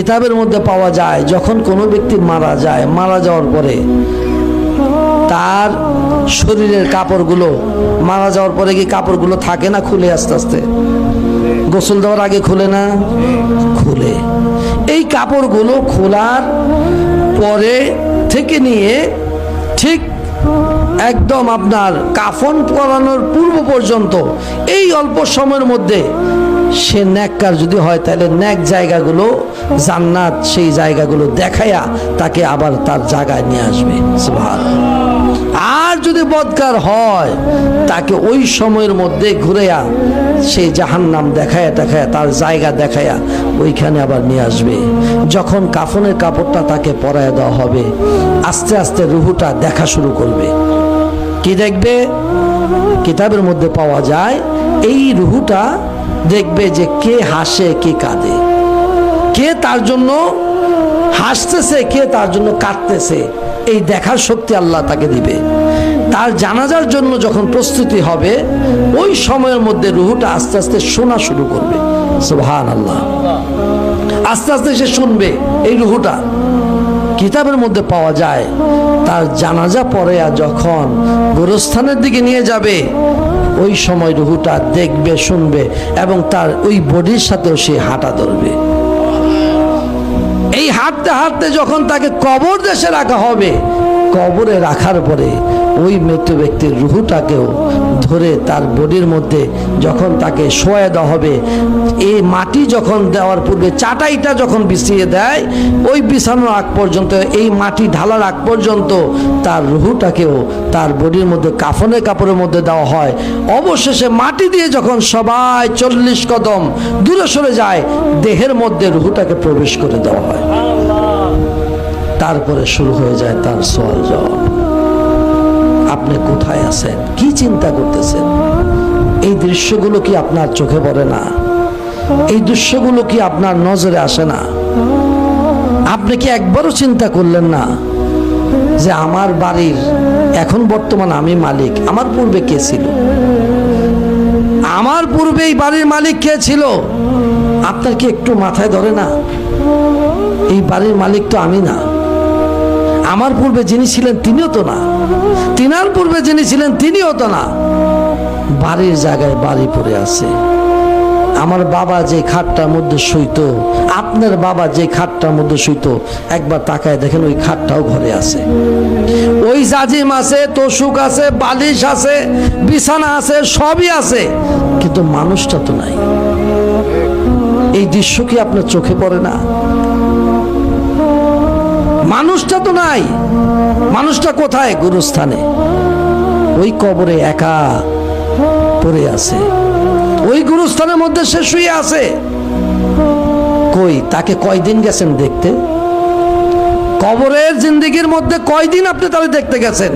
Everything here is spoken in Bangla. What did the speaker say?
কিতাবের মধ্যে পাওয়া যায় যখন কোনো ব্যক্তি মারা যায়, মারা যাওয়ার পরে তার শরীরের কাপড়গুলো, মারা যাওয়ার পরে কি কাপড়গুলো থাকে না খুলে আস্তে আস্তে? গোসল দেওয়ার আগে খুলে না? খুলে। এই কাপড়গুলো খোলার পরে থেকে নিয়ে ঠিক একদম আপনার কাফন পরানোর পূর্ব পর্যন্ত এই অল্প সময়ের মধ্যে সে নেককার যদি হয় তাহলে নেক জায়গাগুলো, জান্নাত সেই জায়গাগুলো দেখাইয়া তাকে আবার তার জায়গায় নিয়ে আসবে। সুবহানাল্লাহ। আর যদি বদকার হয় তাকে ওই সময়ের মধ্যে ঘুরেয়া সেই জাহান্নাম দেখায়া দেখায়া তার জায়গা দেখায়া ওইখানে আবার নিয়ে আসবে। যখন কাফনের কাপড়টা তাকে পরায় দেওয়া হবে, আস্তে আস্তে রুহুটা দেখা শুরু করবে। কি দেখবে? কিতাবের মধ্যে পাওয়া যায় এই রুহুটা দেখবে যে কে হাসে কে কাঁদে, কে তার জন্য হাসতেছে কে তার জন্য কাঁদতেছে, এই দেখার শক্তি আল্লাহ তাকে দিবে। তার জানাজার জন্য যখন প্রস্তুতি হবে ওই সময়ের মধ্যে রুহুটা আস্তে আস্তে শোনা শুরু করবে। সুবহানাল্লাহ। আস্তে আস্তে সে শুনবে এই রুহুটা। কিতাবের মধ্যে পাওয়া যায় তার জানাজা পড়ে যখন গোরস্থানের দিকে নিয়ে যাবে ওই সময় রুহুটা দেখবে, শুনবে এবং তার ওই বডির সাথেও সে হাঁটা ধরবে। এই হাঁটতে হাঁটতে যখন তাকে কবর দেশে রাখা হবে, কবরে রাখার পরে ওই মৃত ব্যক্তির রুহুটাকেও ধরে তার বডির মধ্যে যখন তাকে শোয়া দেওয়া হবে, এই মাটি যখন দেওয়ার পূর্বে চাটাইটা যখন বিছিয়ে দেয়, ওই বিছানোর আগ পর্যন্ত, এই মাটি ঢালার আগ পর্যন্ত তার রুহুটাকেও তার বডির মধ্যে কাফনের কাপড়ের মধ্যে দেওয়া হয়। অবশেষে মাটি দিয়ে যখন সবাই 40 কদম দূরে সরে যায়, দেহের মধ্যে রুহুটাকে প্রবেশ করে দেওয়া হয়। তারপরে শুরু হয়ে যায় তার সওয়াল জবাব। আপনি কোথায় আছেন? কি চিন্তা করতেছেন? এই দৃশ্যগুলো কি আপনার চোখে পড়ে না? এই দৃশ্যগুলো কি আপনার নজরে আসে না? আপনি কি একবারও চিন্তা করলেন না যে আমার বাড়ির এখন বর্তমান আমি মালিক, আমার পূর্বে কে ছিল? আমার পূর্বে এই বাড়ির মালিক কে ছিল? আপনার কি একটু মাথায় ধরে না? এই বাড়ির মালিক তো আমি না। আমার পূর্বে যিনি ছিলেন তিনিও তো না, তিনার পূর্বে যিনি ছিলেন তিনিও তো না। বাড়ির জায়গায় বাড়ি পড়ে আছে। আমার বাবা যে খাটটার মধ্যে শুইতো, আপনার বাবা যে খাটটার মধ্যে শুইতো, একবার তাকায় দেখেন ওই খাটটাও ঘরে আছে। ওই জাজিম আছে, তোষক আছে, বালিশ আছে, বিছানা আছে, সবই আছে, কিন্তু মানুষটা তো নাই। এই দৃশ্য কি আপনার চোখে পড়ে না? মানুষটা তো নাই। মানুষটা কোথায়? গুরুস্থানে, ওই কবরে একা পড়ে আছে। ওই গুরুস্থানের মধ্যে সে শুয়ে আছে। কই তাকে কয়দিন গেছেন দেখতে? কবরের জিন্দেগির মধ্যে কয়দিন আপনি তাহলে দেখতে গেছেন?